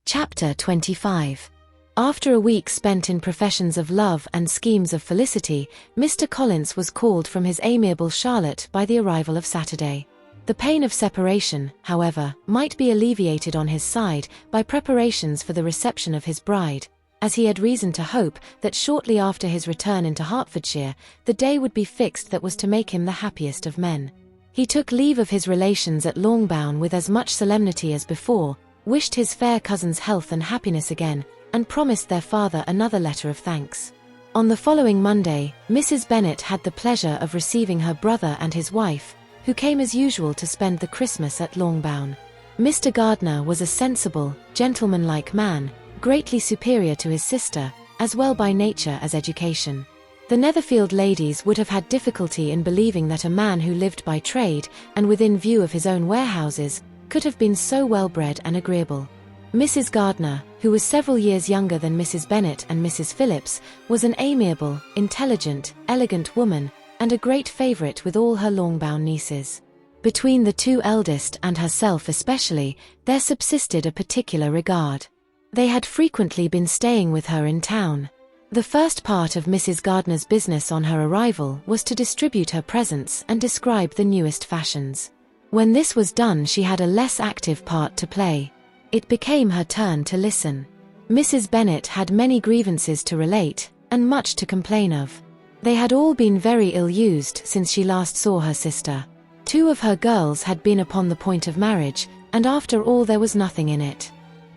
Chapter 25. After a week spent in professions of love and schemes of felicity, Mr. Collins was called from his amiable Charlotte by the arrival of Saturday. The pain of separation, however, might be alleviated on his side by preparations for the reception of his bride, as he had reason to hope that shortly after his return into Hertfordshire, the day would be fixed that was to make him the happiest of men. He took leave of his relations at Longbourn with as much solemnity as before, wished his fair cousin's health and happiness again, and promised their father another letter of thanks. On the following Monday, Mrs. Bennet had the pleasure of receiving her brother and his wife, who came as usual to spend the Christmas at Longbourn. Mr. Gardiner was a sensible, gentlemanlike man, greatly superior to his sister, as well by nature as education. The Netherfield ladies would have had difficulty in believing that a man who lived by trade, and within view of his own warehouses, could have been so well-bred and agreeable. Mrs. Gardiner, who was several years younger than Mrs. Bennet and Mrs. Phillips, was an amiable, intelligent, elegant woman, and a great favourite with all her Longbourn nieces. Between the two eldest and herself especially, there subsisted a particular regard. They had frequently been staying with her in town. The first part of Mrs. Gardiner's business on her arrival was to distribute her presents and describe the newest fashions. When this was done, she had a less active part to play. It became her turn to listen. Mrs. Bennet had many grievances to relate, and much to complain of. They had all been very ill-used since she last saw her sister. 2 of her girls had been upon the point of marriage, and after all there was nothing in it.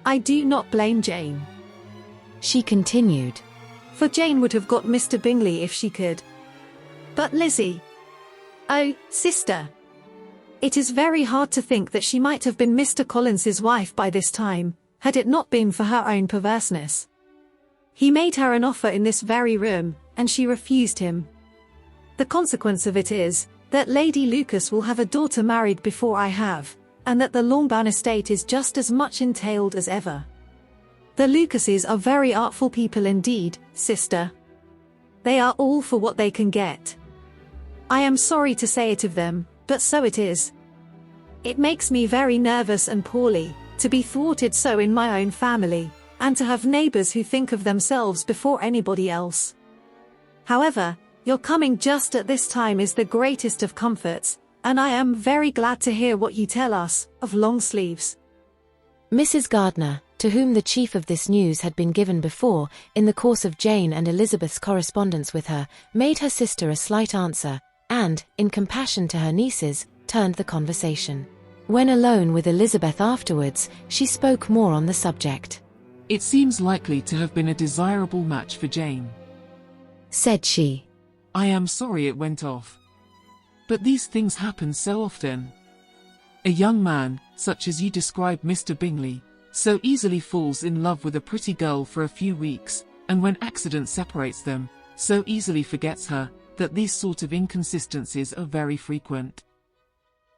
"I do not blame Jane," she continued, "for Jane would have got Mr. Bingley if she could. But Lizzie, oh, sister, it is very hard to think that she might have been Mr. Collins's wife by this time, had it not been for her own perverseness. He made her an offer in this very room, and she refused him. The consequence of it is, that Lady Lucas will have a daughter married before I have, and that the Longbourn estate is just as much entailed as ever. The Lucases are very artful people indeed, sister. They are all for what they can get. I am sorry to say it of them, but so it is. It makes me very nervous and poorly, to be thwarted so in my own family, and to have neighbours who think of themselves before anybody else. However, your coming just at this time is the greatest of comforts, and I am very glad to hear what you tell us, of long sleeves." Mrs. Gardiner, to whom the chief of this news had been given before, in the course of Jane and Elizabeth's correspondence with her, made her sister a slight answer, and, in compassion to her nieces, turned the conversation. When alone with Elizabeth afterwards, she spoke more on the subject. "It seems likely to have been a desirable match for Jane," said she. "I am sorry it went off. But these things happen so often. A young man, such as you describe Mr. Bingley, so easily falls in love with a pretty girl for a few weeks, and when accident separates them, so easily forgets her, that these sort of inconsistencies are very frequent."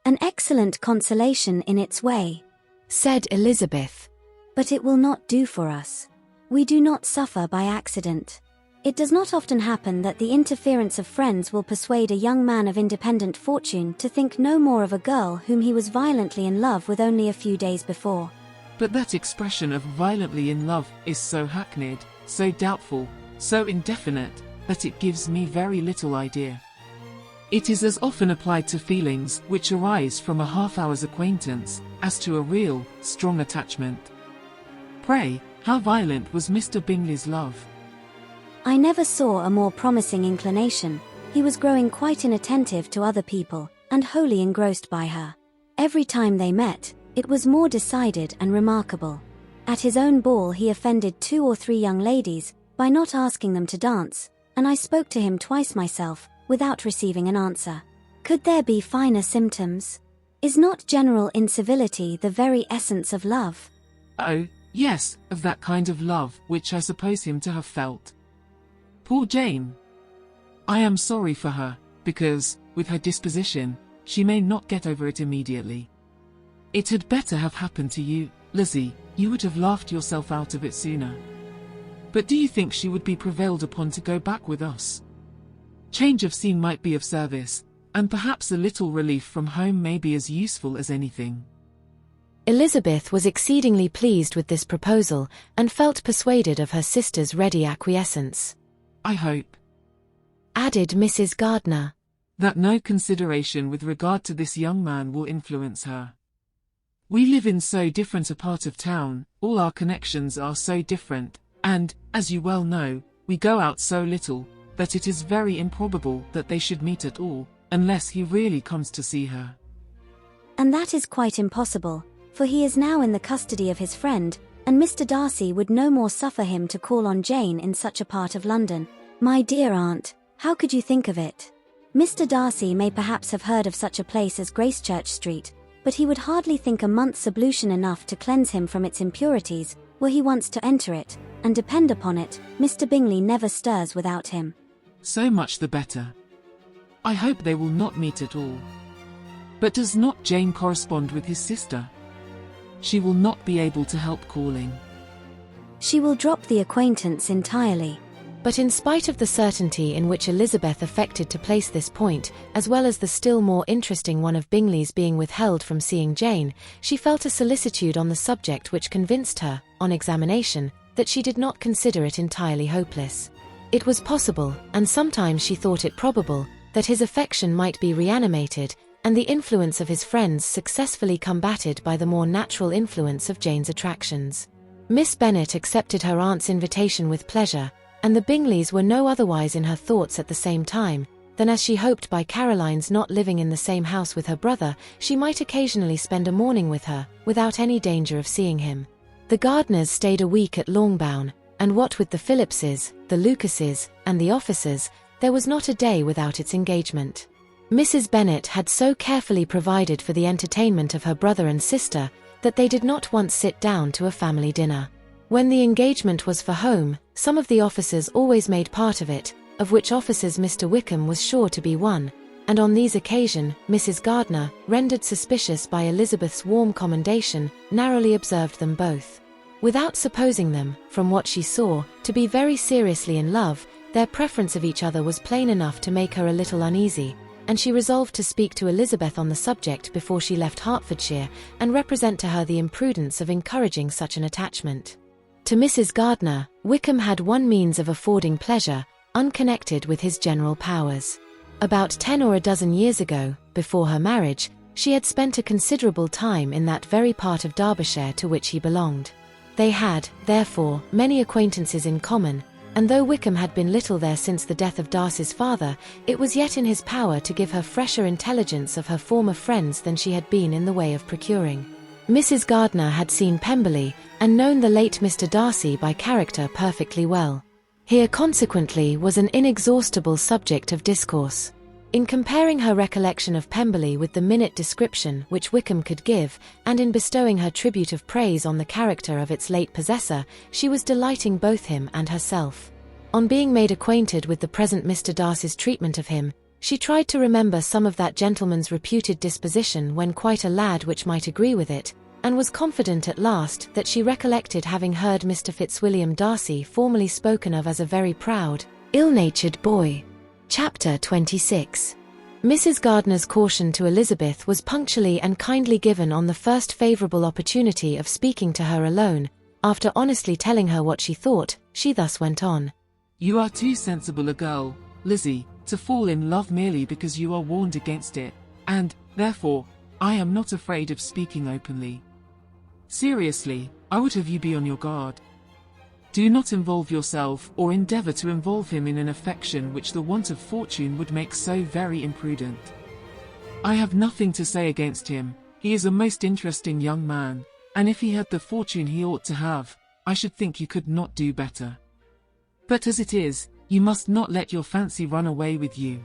"An excellent consolation in its way," said Elizabeth. "but it will not do for us. We do not suffer by accident. It does not often happen that the interference of friends will persuade a young man of independent fortune to think no more of a girl whom he was violently in love with only a few days before." But that expression of violently in love is so hackneyed, so doubtful, so indefinite, that it gives me very little idea. It is as often applied to feelings which arise from a half-hour's acquaintance, as to a real, strong attachment. Pray, how violent was Mr. Bingley's love? "I never saw a more promising inclination. He was growing quite inattentive to other people, and wholly engrossed by her. Every time they met, it was more decided and remarkable. At his own ball he offended 2 or 3 young ladies, by not asking them to dance, and I spoke to him twice myself, without receiving an answer. Could there be finer symptoms? Is not general incivility the very essence of love?" Oh, yes, of that kind of love which I suppose him to have felt. Poor Jane! I am sorry for her, because, with her disposition, she may not get over it immediately. It had better have happened to you, Lizzie. You would have laughed yourself out of it sooner. But do you think she would be prevailed upon to go back with us? Change of scene might be of service, and perhaps a little relief from home may be as useful as anything." Elizabeth was exceedingly pleased with this proposal, and felt persuaded of her sister's ready acquiescence. I hope, Added Mrs. Gardiner, that no consideration with regard to this young man will influence her. We live in so different a part of town, all our connections are so different, and, as you well know, we go out so little, that it is very improbable that they should meet at all, unless he really comes to see her. And that is quite impossible, for he is now in the custody of his friend, and Mr. Darcy would no more suffer him to call on Jane in such a part of London. My dear aunt, how could you think of it? Mr. Darcy may perhaps have heard of such a place as Gracechurch Street, but he would hardly think a month's ablution enough to cleanse him from its impurities, were he once to enter it, and depend upon it, Mr. Bingley never stirs without him. So much the better. I hope they will not meet at all. But does not Jane correspond with his sister? She will not be able to help calling. She will drop the acquaintance entirely. But in spite of the certainty in which Elizabeth affected to place this point, as well as the still more interesting one of Bingley's being withheld from seeing Jane, she felt a solicitude on the subject which convinced her, on examination, that she did not consider it entirely hopeless. It was possible, and sometimes she thought it probable, that his affection might be reanimated, and the influence of his friends successfully combated by the more natural influence of Jane's attractions. Miss Bennet accepted her aunt's invitation with pleasure, and the Bingleys were no otherwise in her thoughts at the same time, than as she hoped by Caroline's not living in the same house with her brother, she might occasionally spend a morning with her, without any danger of seeing him. The Gardiners stayed a week at Longbourn, and what with the Phillipses, the Lucases, and the officers, there was not a day without its engagement. Mrs. Bennet had so carefully provided for the entertainment of her brother and sister, that they did not once sit down to a family dinner. When the engagement was for home, some of the officers always made part of it, of which officers Mr. Wickham was sure to be one, and on these occasions, Mrs. Gardiner, rendered suspicious by Elizabeth's warm commendation, narrowly observed them both. Without supposing them, from what she saw, to be very seriously in love, their preference of each other was plain enough to make her a little uneasy, and she resolved to speak to Elizabeth on the subject before she left Hertfordshire, and represent to her the imprudence of encouraging such an attachment. To Mrs. Gardiner, Wickham had one means of affording pleasure, unconnected with his general powers. About 10 or a dozen years ago, before her marriage, she had spent a considerable time in that very part of Derbyshire to which he belonged. They had, therefore, many acquaintances in common, and though Wickham had been little there since the death of Darcy's father, it was yet in his power to give her fresher intelligence of her former friends than she had been in the way of procuring. Mrs. Gardiner had seen Pemberley, and known the late Mr. Darcy by character perfectly well. Here consequently was an inexhaustible subject of discourse. In comparing her recollection of Pemberley with the minute description which Wickham could give, and in bestowing her tribute of praise on the character of its late possessor, she was delighting both him and herself. On being made acquainted with the present Mr. Darcy's treatment of him, she tried to remember some of that gentleman's reputed disposition when quite a lad which might agree with it, and was confident at last that she recollected having heard Mr. Fitzwilliam Darcy formerly spoken of as a very proud, ill-natured boy. Chapter 26. Mrs. Gardiner's caution to Elizabeth was punctually and kindly given on the first favourable opportunity of speaking to her alone. After honestly telling her what she thought, she thus went on. You are too sensible a girl, Lizzie, to fall in love merely because you are warned against it, and, therefore, I am not afraid of speaking openly. Seriously, I would have you be on your guard. Do not involve yourself or endeavour to involve him in an affection which the want of fortune would make so very imprudent. I have nothing to say against him, he is a most interesting young man, and if he had the fortune he ought to have, I should think you could not do better. But as it is, you must not let your fancy run away with you.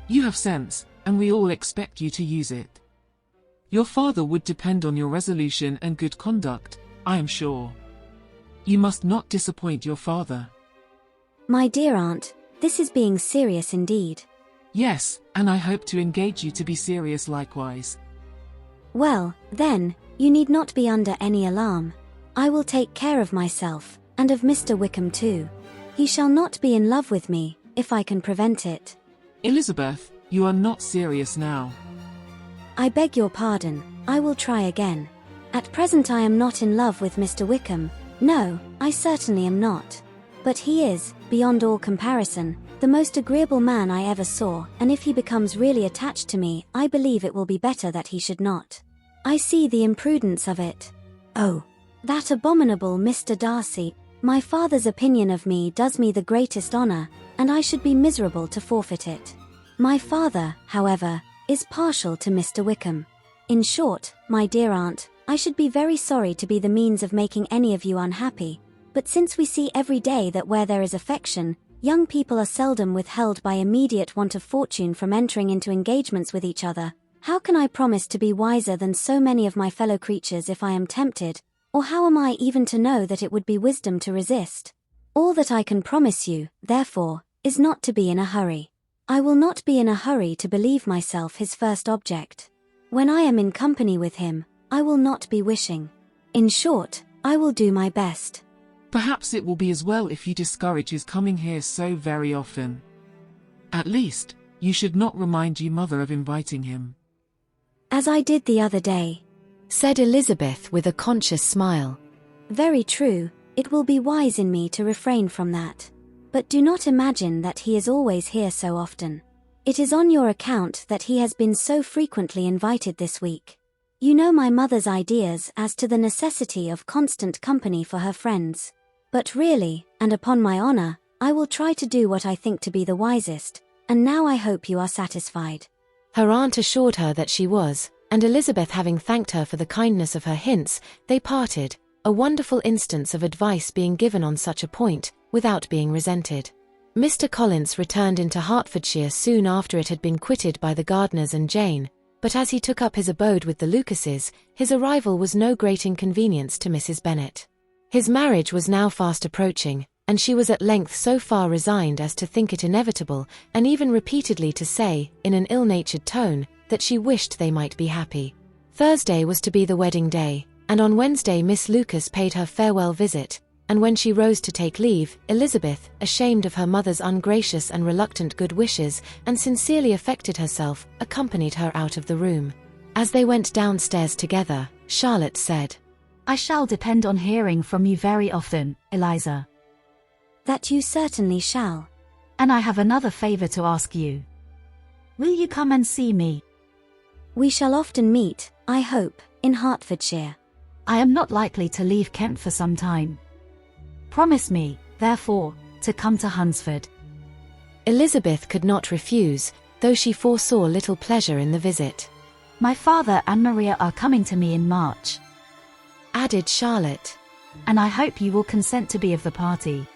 You have sense, and we all expect you to use it. Your father would depend on your resolution and good conduct, I am sure. You must not disappoint your father. My dear aunt, this is being serious indeed. Yes, and I hope to engage you to be serious likewise. Well, then, you need not be under any alarm. I will take care of myself, and of Mr. Wickham too. He shall not be in love with me, if I can prevent it. Elizabeth, you are not serious now. I beg your pardon, I will try again. At present I am not in love with Mr. Wickham. No, I certainly am not. But he is, beyond all comparison, the most agreeable man I ever saw, and if he becomes really attached to me, I believe it will be better that he should not. I see the imprudence of it. Oh, that abominable Mr. Darcy. My father's opinion of me does me the greatest honor, and I should be miserable to forfeit it. My father, however, is partial to Mr. Wickham. In short, my dear aunt, I should be very sorry to be the means of making any of you unhappy, but since we see every day that where there is affection, young people are seldom withheld by immediate want of fortune from entering into engagements with each other, how can I promise to be wiser than so many of my fellow creatures if I am tempted, or how am I even to know that it would be wisdom to resist? All that I can promise you, therefore, is not to be in a hurry. I will not be in a hurry to believe myself his first object. When I am in company with him, I will not be wishing. In short, I will do my best. Perhaps it will be as well if you discourage his coming here so very often. At least, you should not remind your mother of inviting him. As I did the other day, said Elizabeth with a conscious smile. Very true, it will be wise in me to refrain from that. But do not imagine that he is always here so often. It is on your account that he has been so frequently invited this week. You know my mother's ideas as to the necessity of constant company for her friends. But really, and upon my honor, I will try to do what I think to be the wisest, and now I hope you are satisfied. Her aunt assured her that she was, and Elizabeth having thanked her for the kindness of her hints, they parted, a wonderful instance of advice being given on such a point, without being resented. Mr. Collins returned into Hertfordshire soon after it had been quitted by the Gardiners and Jane, but as he took up his abode with the Lucases, his arrival was no great inconvenience to Mrs. Bennet. His marriage was now fast approaching, and she was at length so far resigned as to think it inevitable, and even repeatedly to say, in an ill-natured tone, that she wished they might be happy. Thursday was to be the wedding day, and on Wednesday Miss Lucas paid her farewell visit, and when she rose to take leave, Elizabeth, ashamed of her mother's ungracious and reluctant good wishes, and sincerely affected herself, accompanied her out of the room. As they went downstairs together, Charlotte said, I shall depend on hearing from you very often, Eliza. That you certainly shall. And I have another favor to ask you. Will you come and see me? We shall often meet, I hope, in Hertfordshire. I am not likely to leave Kent for some time. Promise me, therefore, to come to Hunsford. Elizabeth could not refuse, though she foresaw little pleasure in the visit. My father and Maria are coming to me in March, added Charlotte, and I hope you will consent to be of the party.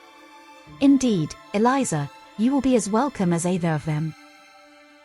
Indeed, Eliza, you will be as welcome as either of them.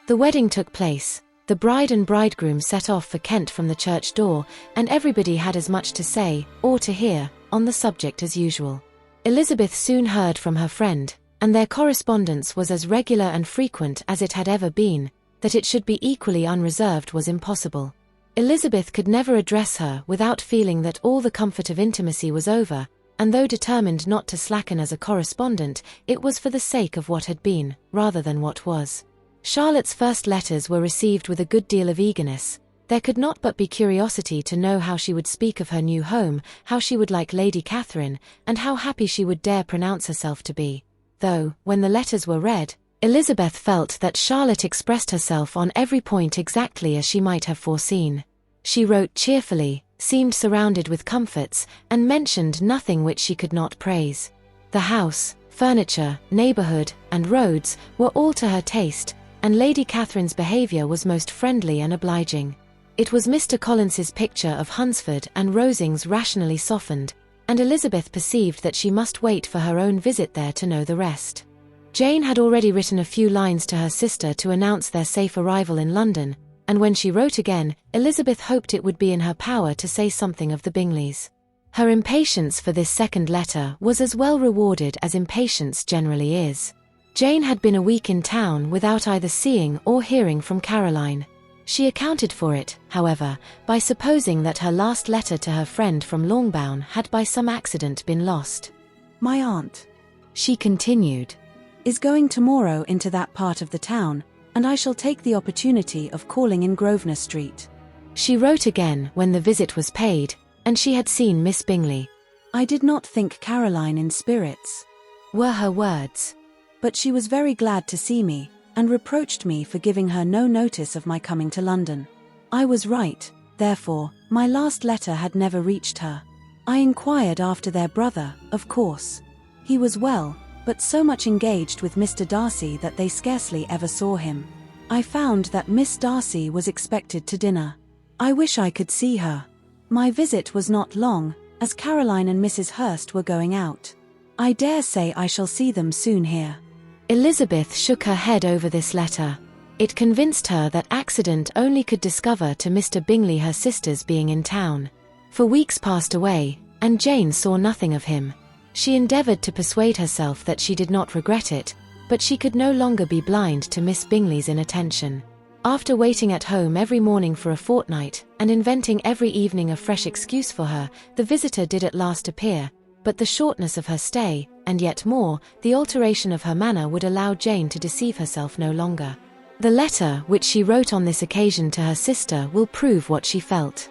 The wedding took place. The bride and bridegroom set off for Kent from the church door, and everybody had as much to say, or to hear, on the subject as usual. Elizabeth soon heard from her friend, and their correspondence was as regular and frequent as it had ever been. That it should be equally unreserved was impossible. Elizabeth could never address her without feeling that all the comfort of intimacy was over, and though determined not to slacken as a correspondent, it was for the sake of what had been, rather than what was. Charlotte's first letters were received with a good deal of eagerness. There could not but be curiosity to know how she would speak of her new home, how she would like Lady Catherine, and how happy she would dare pronounce herself to be. Though, when the letters were read, Elizabeth felt that Charlotte expressed herself on every point exactly as she might have foreseen. She wrote cheerfully, seemed surrounded with comforts, and mentioned nothing which she could not praise. The house, furniture, neighborhood, and roads were all to her taste, and Lady Catherine's behavior was most friendly and obliging. It was Mr. Collins's picture of Hunsford and Rosings rationally softened, and Elizabeth perceived that she must wait for her own visit there to know the rest. Jane had already written a few lines to her sister to announce their safe arrival in London, and when she wrote again, Elizabeth hoped it would be in her power to say something of the Bingleys. Her impatience for this second letter was as well rewarded as impatience generally is. Jane had been a week in town without either seeing or hearing from Caroline. She accounted for it, however, by supposing that her last letter to her friend from Longbourn had by some accident been lost. My aunt, she continued, is going tomorrow into that part of the town, and I shall take the opportunity of calling in Grosvenor Street. She wrote again when the visit was paid, and she had seen Miss Bingley. "I did not think Caroline in spirits," were her words. "but she was very glad to see me, and reproached me for giving her no notice of my coming to London. I was right, therefore, my last letter had never reached her. I inquired after their brother, of course. He was well, but so much engaged with Mr. Darcy that they scarcely ever saw him. I found that Miss Darcy was expected to dinner. I wish I could see her. My visit was not long, as Caroline and Mrs. Hurst were going out. I dare say I shall see them soon here." Elizabeth shook her head over this letter. It convinced her that accident only could discover to Mr. Bingley her sister's being in town. For weeks passed away, and Jane saw nothing of him. She endeavoured to persuade herself that she did not regret it, but she could no longer be blind to Miss Bingley's inattention. After waiting at home every morning for a fortnight, and inventing every evening a fresh excuse for her, the visitor did at last appear, but the shortness of her stay, and yet more, the alteration of her manner would allow Jane to deceive herself no longer. The letter which she wrote on this occasion to her sister will prove what she felt.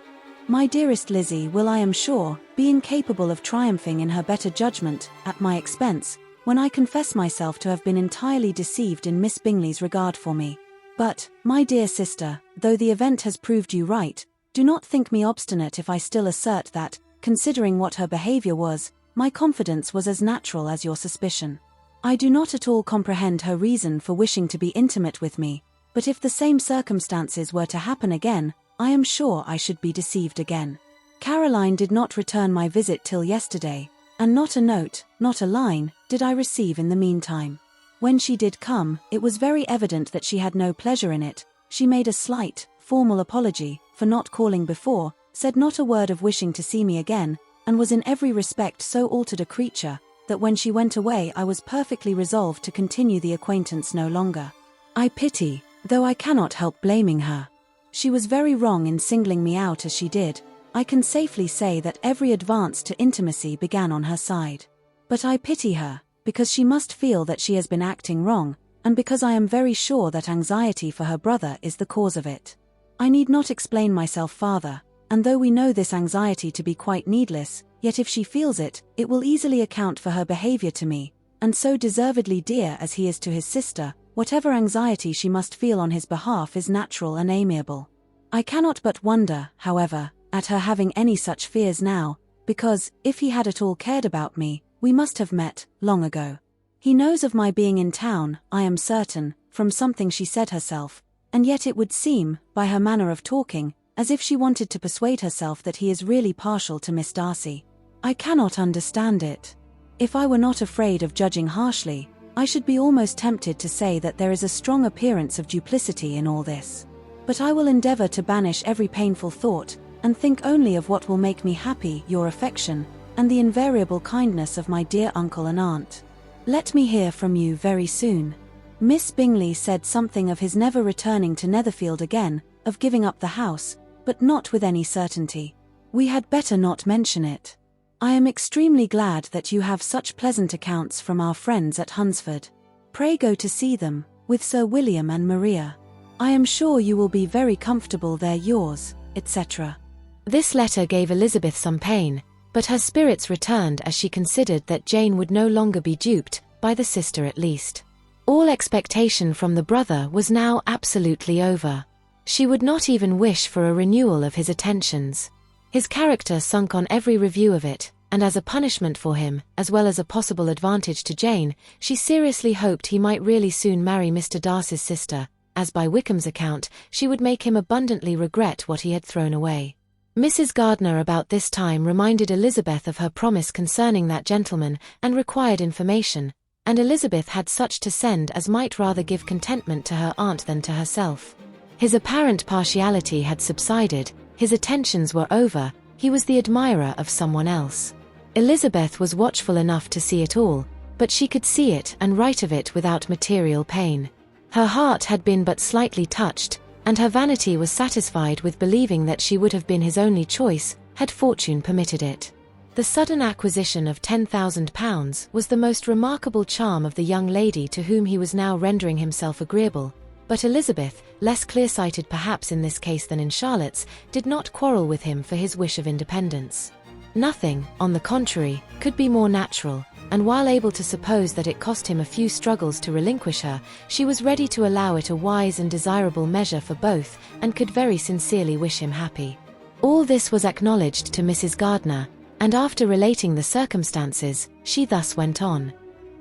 "My dearest Lizzie will, I am sure, be incapable of triumphing in her better judgment, at my expense, when I confess myself to have been entirely deceived in Miss Bingley's regard for me. But, my dear sister, though the event has proved you right, do not think me obstinate if I still assert that, considering what her behaviour was, my confidence was as natural as your suspicion. I do not at all comprehend her reason for wishing to be intimate with me, but if the same circumstances were to happen again, I am sure I should be deceived again. Caroline did not return my visit till yesterday, and not a note, not a line, did I receive in the meantime. When she did come, it was very evident that she had no pleasure in it. She made a slight, formal apology for not calling before, said not a word of wishing to see me again, and was in every respect so altered a creature, that when she went away I was perfectly resolved to continue the acquaintance no longer. I pity, though I cannot help blaming her. She was very wrong in singling me out as she did. I can safely say that every advance to intimacy began on her side. But I pity her, because she must feel that she has been acting wrong, and because I am very sure that anxiety for her brother is the cause of it. I need not explain myself farther, and though we know this anxiety to be quite needless, yet if she feels it, it will easily account for her behaviour to me, and so deservedly dear as he is to his sister, whatever anxiety she must feel on his behalf is natural and amiable. I cannot but wonder, however, at her having any such fears now, because, if he had at all cared about me, we must have met, long ago. He knows of my being in town, I am certain, from something she said herself, and yet it would seem, by her manner of talking, as if she wanted to persuade herself that he is really partial to Miss Darcy. I cannot understand it. If I were not afraid of judging harshly, I should be almost tempted to say that there is a strong appearance of duplicity in all this. But I will endeavour to banish every painful thought, and think only of what will make me happy, your affection, and the invariable kindness of my dear uncle and aunt. Let me hear from you very soon. Miss Bingley said something of his never returning to Netherfield again, of giving up the house, but not with any certainty. We had better not mention it. I am extremely glad that you have such pleasant accounts from our friends at Hunsford. Pray go to see them, with Sir William and Maria. I am sure you will be very comfortable there, yours, etc. This letter gave Elizabeth some pain, but her spirits returned as she considered that Jane would no longer be duped, by the sister at least. All expectation from the brother was now absolutely over. She would not even wish for a renewal of his attentions. His character sunk on every review of it, and as a punishment for him, as well as a possible advantage to Jane, she seriously hoped he might really soon marry Mr. Darcy's sister, as by Wickham's account, she would make him abundantly regret what he had thrown away. Mrs. Gardiner about this time reminded Elizabeth of her promise concerning that gentleman, and required information, and Elizabeth had such to send as might rather give contentment to her aunt than to herself. His apparent partiality had subsided, his attentions were over, he was the admirer of someone else. Elizabeth was watchful enough to see it all, but she could see it and write of it without material pain. Her heart had been but slightly touched, and her vanity was satisfied with believing that she would have been his only choice, had fortune permitted it. The sudden acquisition of £10,000 was the most remarkable charm of the young lady to whom he was now rendering himself agreeable. But Elizabeth, less clear-sighted perhaps in this case than in Charlotte's, did not quarrel with him for his wish of independence. Nothing, on the contrary, could be more natural, and while able to suppose that it cost him a few struggles to relinquish her, she was ready to allow it a wise and desirable measure for both, and could very sincerely wish him happy. All this was acknowledged to Mrs. Gardiner, and after relating the circumstances, she thus went on.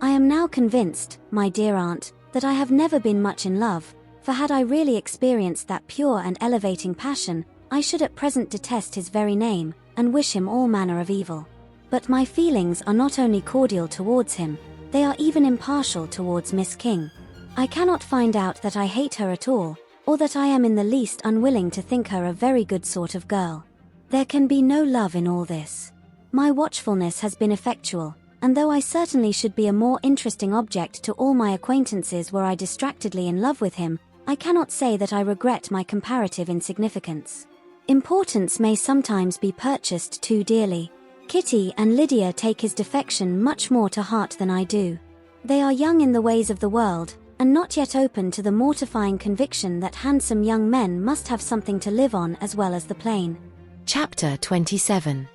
I am now convinced, my dear aunt, that I have never been much in love, for had I really experienced that pure and elevating passion, I should at present detest his very name, and wish him all manner of evil. But my feelings are not only cordial towards him, they are even impartial towards Miss King. I cannot find out that I hate her at all, or that I am in the least unwilling to think her a very good sort of girl. There can be no love in all this. My watchfulness has been effectual, and though I certainly should be a more interesting object to all my acquaintances were I distractedly in love with him, I cannot say that I regret my comparative insignificance. Importance may sometimes be purchased too dearly. Kitty and Lydia take his defection much more to heart than I do. They are young in the ways of the world, and not yet open to the mortifying conviction that handsome young men must have something to live on as well as the plain. Chapter 27.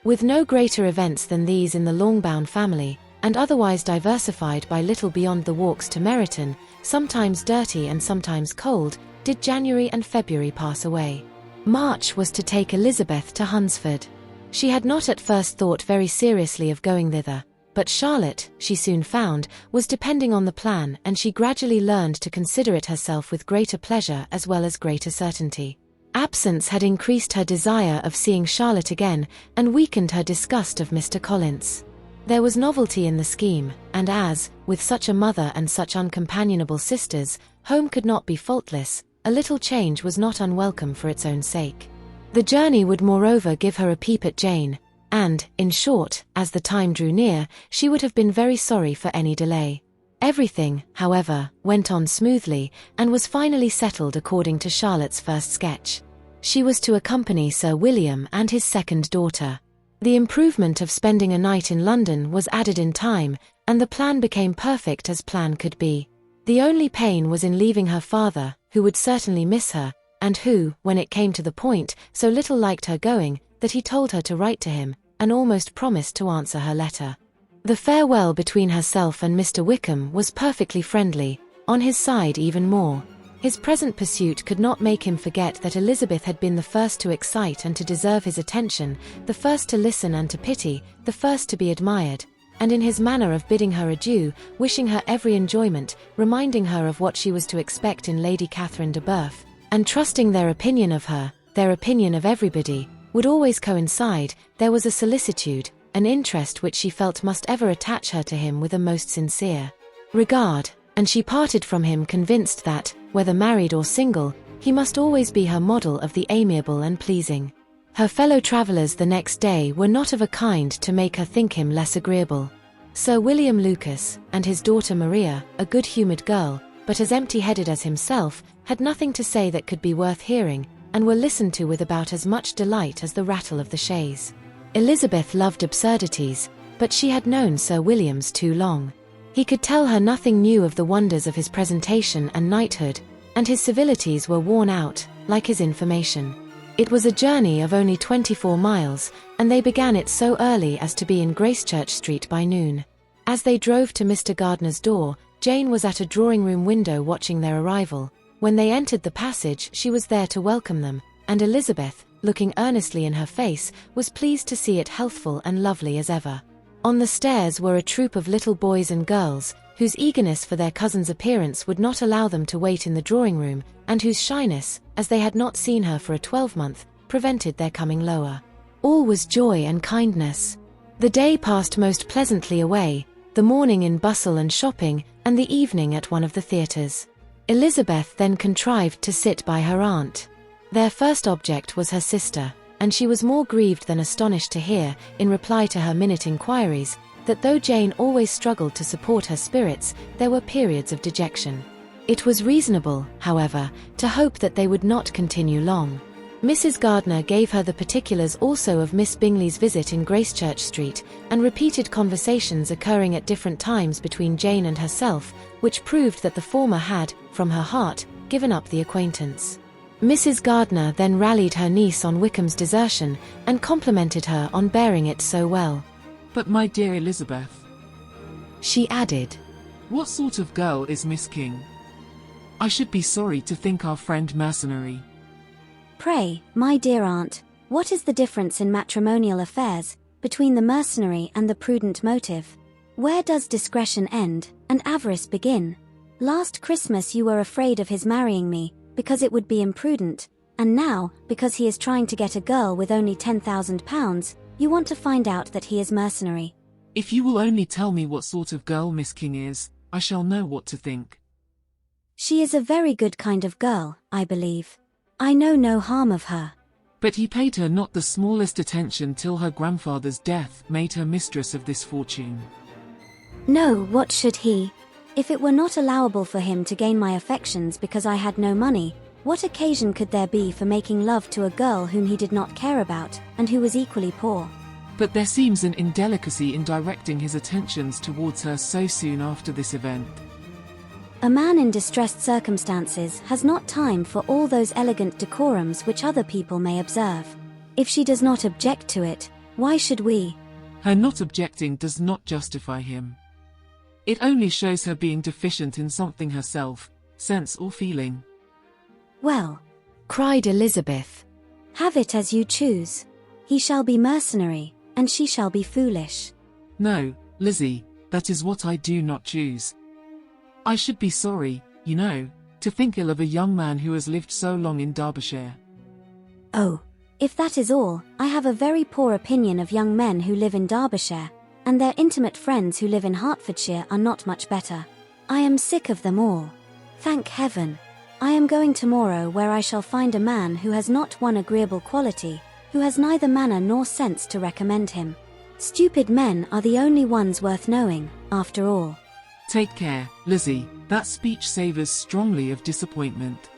With no greater events than these in the Longbourn family, and otherwise diversified by little beyond the walks to Meryton, sometimes dirty and sometimes cold, did January and February pass away. March was to take Elizabeth to Hunsford. She had not at first thought very seriously of going thither, but Charlotte, she soon found, was depending on the plan, and she gradually learned to consider it herself with greater pleasure as well as greater certainty. Absence had increased her desire of seeing Charlotte again, and weakened her disgust of Mr. Collins. There was novelty in the scheme, and as, with such a mother and such uncompanionable sisters, home could not be faultless, a little change was not unwelcome for its own sake. The journey would moreover give her a peep at Jane, and, in short, as the time drew near, she would have been very sorry for any delay. Everything, however, went on smoothly, and was finally settled according to Charlotte's first sketch. She was to accompany Sir William and his second daughter. The improvement of spending a night in London was added in time, and the plan became perfect as plan could be. The only pain was in leaving her father, who would certainly miss her, and who, when it came to the point, so little liked her going, that he told her to write to him, and almost promised to answer her letter. The farewell between herself and Mr. Wickham was perfectly friendly, on his side even more. His present pursuit could not make him forget that Elizabeth had been the first to excite and to deserve his attention, the first to listen and to pity, the first to be admired, and in his manner of bidding her adieu, wishing her every enjoyment, reminding her of what she was to expect in Lady Catherine de Bourgh, and trusting their opinion of her, their opinion of everybody, would always coincide, there was a solicitude, an interest which she felt must ever attach her to him with a most sincere regard, and she parted from him convinced that, whether married or single, he must always be her model of the amiable and pleasing. Her fellow travellers the next day were not of a kind to make her think him less agreeable. Sir William Lucas, and his daughter Maria, a good-humoured girl, but as empty-headed as himself, had nothing to say that could be worth hearing, and were listened to with about as much delight as the rattle of the chaise. Elizabeth loved absurdities, but she had known Sir William's too long. He could tell her nothing new of the wonders of his presentation and knighthood, and his civilities were worn out, like his information. It was a journey of only 24 miles, and they began it so early as to be in Gracechurch Street by noon. As they drove to Mr. Gardiner's door, Jane was at a drawing-room window watching their arrival. When they entered the passage, she was there to welcome them, and Elizabeth, looking earnestly in her face, was pleased to see it healthful and lovely as ever. On the stairs were a troop of little boys and girls, whose eagerness for their cousin's appearance would not allow them to wait in the drawing-room, and whose shyness, as they had not seen her for a 12-month, prevented their coming lower. All was joy and kindness. The day passed most pleasantly away, the morning in bustle and shopping, and the evening at one of the theatres. Elizabeth then contrived to sit by her aunt. Their first object was her sister, and she was more grieved than astonished to hear, in reply to her minute inquiries, that though Jane always struggled to support her spirits, there were periods of dejection. It was reasonable, however, to hope that they would not continue long. Mrs. Gardiner gave her the particulars also of Miss Bingley's visit in Gracechurch Street, and repeated conversations occurring at different times between Jane and herself, which proved that the former had, from her heart, given up the acquaintance. Mrs. Gardiner then rallied her niece on Wickham's desertion, and complimented her on bearing it so well. But my dear Elizabeth, she added, what sort of girl is Miss King? I should be sorry to think our friend mercenary. Pray, my dear aunt, what is the difference in matrimonial affairs between the mercenary and the prudent motive? Where does discretion end and avarice begin? Last Christmas you were afraid of his marrying me because it would be imprudent, and now, because he is trying to get a girl with only £10,000, you want to find out that he is mercenary. If you will only tell me what sort of girl Miss King is, I shall know what to think. She is a very good kind of girl, I believe. I know no harm of her. But he paid her not the smallest attention till her grandfather's death made her mistress of this fortune. No, what should he? If it were not allowable for him to gain my affections because I had no money, what occasion could there be for making love to a girl whom he did not care about, and who was equally poor? But there seems an indelicacy in directing his attentions towards her so soon after this event. A man in distressed circumstances has not time for all those elegant decorums which other people may observe. If she does not object to it, why should we? Her not objecting does not justify him. It only shows her being deficient in something herself, sense or feeling. Well, cried Elizabeth, have it as you choose. He shall be mercenary, and she shall be foolish. No, Lizzie, that is what I do not choose. I should be sorry, you know, to think ill of a young man who has lived so long in Derbyshire. Oh, if that is all, I have a very poor opinion of young men who live in Derbyshire, and their intimate friends who live in Hertfordshire are not much better. I am sick of them all. Thank heaven. I am going tomorrow where I shall find a man who has not one agreeable quality, who has neither manner nor sense to recommend him. Stupid men are the only ones worth knowing, after all. Take care, Lizzie, that speech savours strongly of disappointment.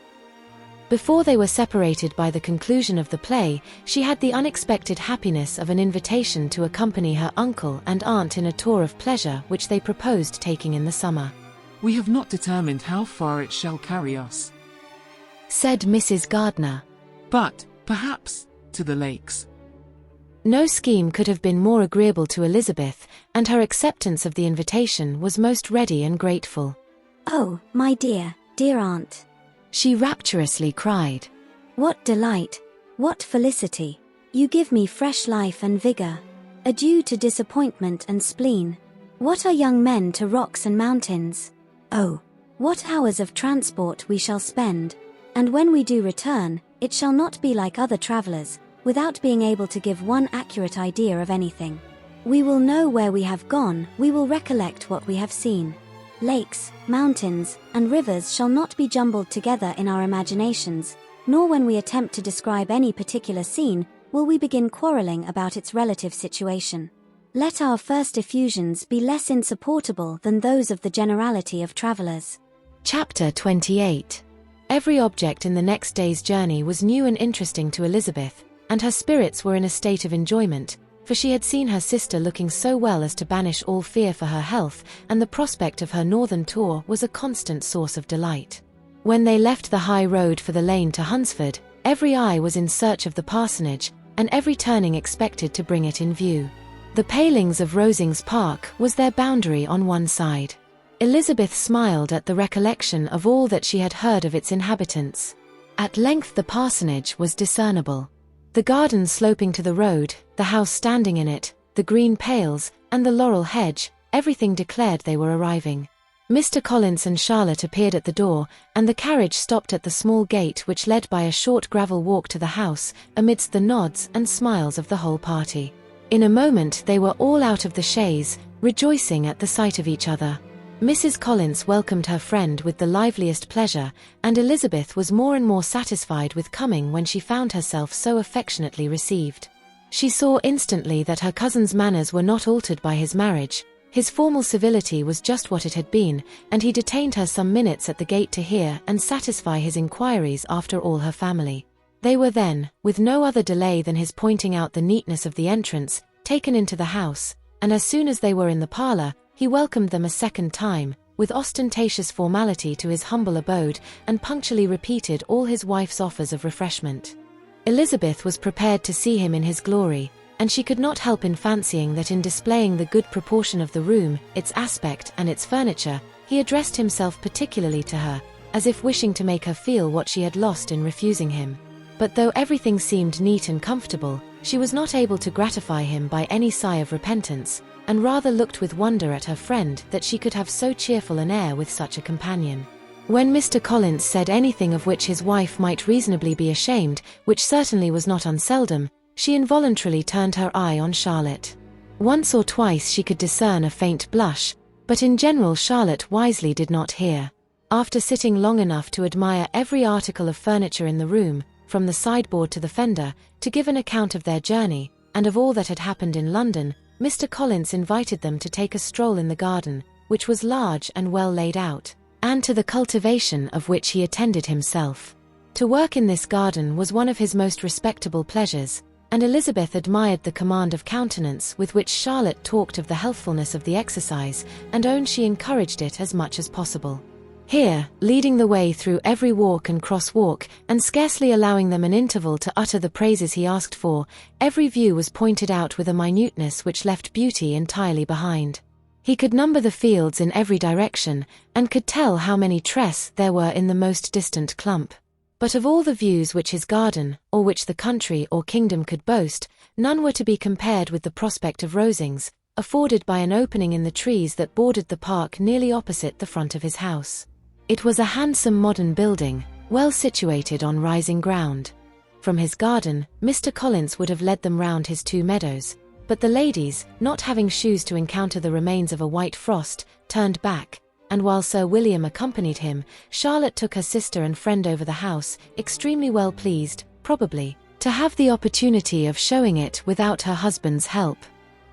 Before they were separated by the conclusion of the play, she had the unexpected happiness of an invitation to accompany her uncle and aunt in a tour of pleasure which they proposed taking in the summer. We have not determined how far it shall carry us, said Mrs. Gardiner. But, perhaps, to the lakes. No scheme could have been more agreeable to Elizabeth, and her acceptance of the invitation was most ready and grateful. Oh, my dear, dear aunt, she rapturously cried. What delight! What felicity! You give me fresh life and vigor. Adieu to disappointment and spleen. What are young men to rocks and mountains? Oh, what hours of transport we shall spend! And when we do return, it shall not be like other travellers, without being able to give one accurate idea of anything. We will know where we have gone, we will recollect what we have seen. Lakes, mountains, and rivers shall not be jumbled together in our imaginations, nor when we attempt to describe any particular scene, will we begin quarrelling about its relative situation. Let our first effusions be less insupportable than those of the generality of travellers. Chapter 28. Every object in the next day's journey was new and interesting to Elizabeth, and her spirits were in a state of enjoyment, for she had seen her sister looking so well as to banish all fear for her health, and the prospect of her northern tour was a constant source of delight. When they left the high road for the lane to Hunsford, every eye was in search of the parsonage, and every turning expected to bring it in view. The palings of Rosings Park was their boundary on one side. Elizabeth smiled at the recollection of all that she had heard of its inhabitants. At length the parsonage was discernible. The garden sloping to the road, the house standing in it, the green pales, and the laurel hedge, everything declared they were arriving. Mr. Collins and Charlotte appeared at the door, and the carriage stopped at the small gate which led by a short gravel walk to the house, amidst the nods and smiles of the whole party. In a moment they were all out of the chaise, rejoicing at the sight of each other. Mrs. Collins welcomed her friend with the liveliest pleasure, and Elizabeth was more and more satisfied with coming when she found herself so affectionately received. She saw instantly that her cousin's manners were not altered by his marriage. His formal civility was just what it had been, and he detained her some minutes at the gate to hear and satisfy his inquiries after all her family. They were then, with no other delay than his pointing out the neatness of the entrance, taken into the house, and as soon as they were in the parlour, he welcomed them a second time, with ostentatious formality to his humble abode, and punctually repeated all his wife's offers of refreshment. Elizabeth was prepared to see him in his glory, and she could not help in fancying that in displaying the good proportion of the room, its aspect and its furniture, he addressed himself particularly to her, as if wishing to make her feel what she had lost in refusing him. But though everything seemed neat and comfortable, she was not able to gratify him by any sigh of repentance, and rather looked with wonder at her friend that she could have so cheerful an air with such a companion. When Mr. Collins said anything of which his wife might reasonably be ashamed, which certainly was not unseldom, she involuntarily turned her eye on Charlotte. Once or twice she could discern a faint blush, but in general Charlotte wisely did not hear. After sitting long enough to admire every article of furniture in the room, from the sideboard to the fender, to give an account of their journey, and of all that had happened in London, Mr. Collins invited them to take a stroll in the garden, which was large and well laid out, and to the cultivation of which he attended himself. To work in this garden was one of his most respectable pleasures, and Elizabeth admired the command of countenance with which Charlotte talked of the healthfulness of the exercise, and owned she encouraged it as much as possible. Here, leading the way through every walk and cross-walk, and scarcely allowing them an interval to utter the praises he asked for, every view was pointed out with a minuteness which left beauty entirely behind. He could number the fields in every direction, and could tell how many tress there were in the most distant clump. But of all the views which his garden, or which the country or kingdom could boast, none were to be compared with the prospect of Rosings, afforded by an opening in the trees that bordered the park nearly opposite the front of his house. It was a handsome modern building, well situated on rising ground. From his garden, Mr. Collins would have led them round his 2 meadows, but the ladies, not having shoes to encounter the remains of a white frost, turned back, and while Sir William accompanied him, Charlotte took her sister and friend over the house, extremely well pleased, probably, to have the opportunity of showing it without her husband's help.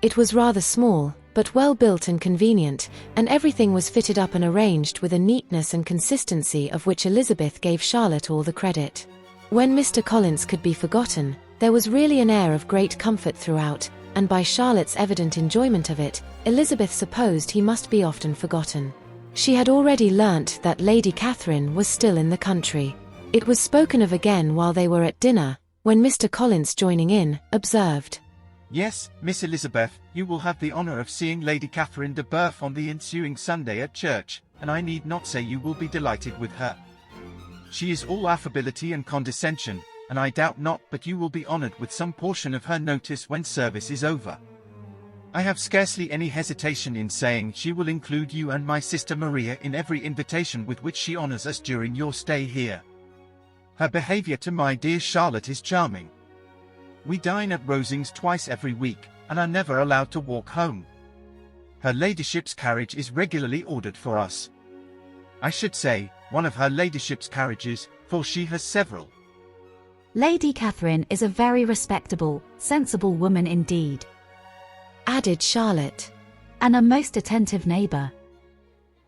It was rather small, but well built and convenient, and everything was fitted up and arranged with a neatness and consistency of which Elizabeth gave Charlotte all the credit. When Mr. Collins could be forgotten, there was really an air of great comfort throughout, and by Charlotte's evident enjoyment of it, Elizabeth supposed he must be often forgotten. She had already learnt that Lady Catherine was still in the country. It was spoken of again while they were at dinner, when Mr. Collins, joining in, observed, "Yes, Miss Elizabeth, you will have the honour of seeing Lady Catherine de Bourgh on the ensuing Sunday at church, and I need not say you will be delighted with her. She is all affability and condescension, and I doubt not but you will be honoured with some portion of her notice when service is over. I have scarcely any hesitation in saying she will include you and my sister Maria in every invitation with which she honours us during your stay here. Her behaviour to my dear Charlotte is charming. We dine at Rosings twice every week, and are never allowed to walk home. Her ladyship's carriage is regularly ordered for us. I should say, one of her ladyship's carriages, for she has several." Lady Catherine is a very respectable, sensible woman indeed, added Charlotte, and a most attentive neighbour.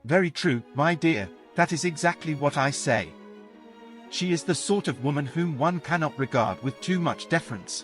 "Very true, my dear, that is exactly what I say. She is the sort of woman whom one cannot regard with too much deference."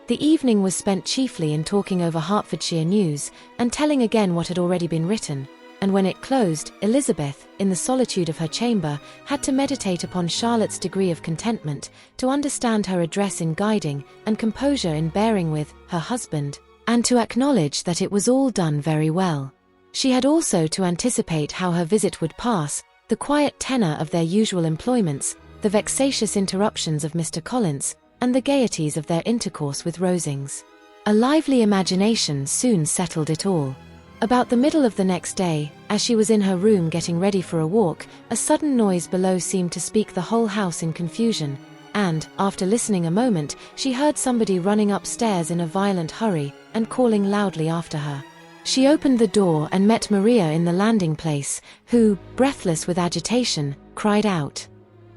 The evening was spent chiefly in talking over Hertfordshire news, and telling again what had already been written, and when it closed, Elizabeth, in the solitude of her chamber, had to meditate upon Charlotte's degree of contentment, to understand her address in guiding, and composure in bearing with, her husband, and to acknowledge that it was all done very well. She had also to anticipate how her visit would pass, the quiet tenor of their usual employments, the vexatious interruptions of Mr. Collins, and the gaieties of their intercourse with Rosings. A lively imagination soon settled it all. About the middle of the next day, as she was in her room getting ready for a walk, a sudden noise below seemed to speak the whole house in confusion, and, after listening a moment, she heard somebody running upstairs in a violent hurry, and calling loudly after her. She opened the door and met Maria in the landing place, who, breathless with agitation, cried out,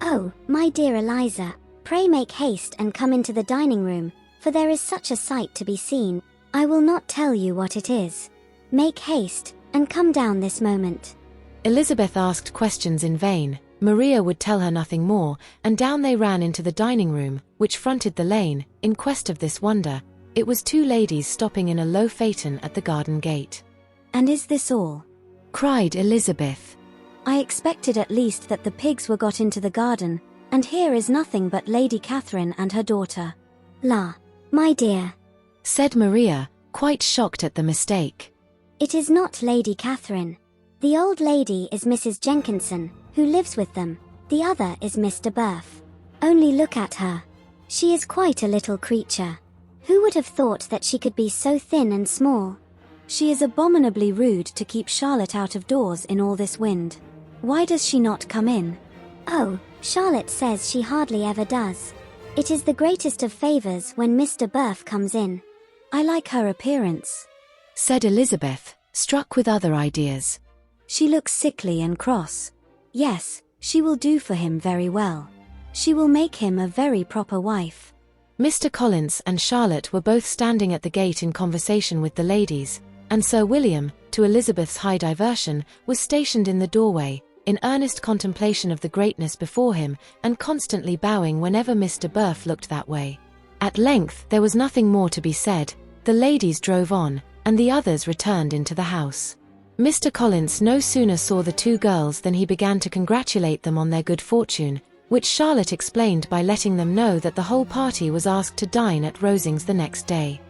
"Oh, my dear Eliza, pray make haste and come into the dining room, for there is such a sight to be seen. I will not tell you what it is. Make haste, and come down this moment." Elizabeth asked questions in vain. Maria would tell her nothing more, and down they ran into the dining room, which fronted the lane, in quest of this wonder. It was 2 ladies stopping in a low phaeton at the garden gate. "And is this all?" cried Elizabeth. I expected at least that the pigs were got into the garden, and here is nothing but Lady Catherine and her daughter. La, my dear, said Maria, quite shocked at the mistake. it is not Lady Catherine. The old lady is Mrs. Jenkinson, who lives with them. The other is Mr. Burf. Only look at her. She is quite a little creature. Who would have thought that she could be so thin and small? She is abominably rude to keep Charlotte out of doors in all this wind. Why does she not come in? Oh, Charlotte says she hardly ever does. It is the greatest of favors when Mr. Burf comes in. I like her appearance, said Elizabeth, struck with other ideas. She looks sickly and cross. Yes, she will do for him very well. She will make him a very proper wife. Mr. Collins and Charlotte were both standing at the gate in conversation with the ladies, and Sir William, to Elizabeth's high diversion, was stationed in the doorway, in earnest contemplation of the greatness before him, and constantly bowing whenever Mr. Burf looked that way. At length there was nothing more to be said, the ladies drove on, and the others returned into the house. Mr. Collins no sooner saw the two girls than he began to congratulate them on their good fortune, which Charlotte explained by letting them know that the whole party was asked to dine at Rosings the next day.